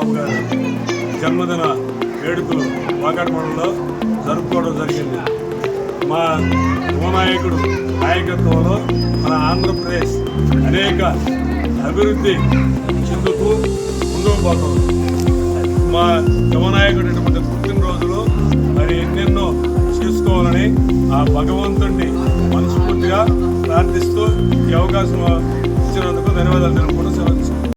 బాబు గారి జన్మదిన వేడుకలు వాకాడు మండలంలో జరుపుకోవడం జరిగింది. మా యువనాయకుడు నాయకత్వంలో మన ఆంధ్రప్రదేశ్ అనేక అభివృద్ధి చెందుతూ ముందుకు పోతుంది. మా యువనాయకుడు ఇటువంటి పుట్టినరోజులు మరి ఎన్నెన్నో చేసుకోవాలని ఆ భగవంతుడిని మనస్ఫూర్తిగా ప్రార్థిస్తూ ఈ అవకాశం ఇచ్చినందుకు ధన్యవాదాలు తెలుపుకుంటూ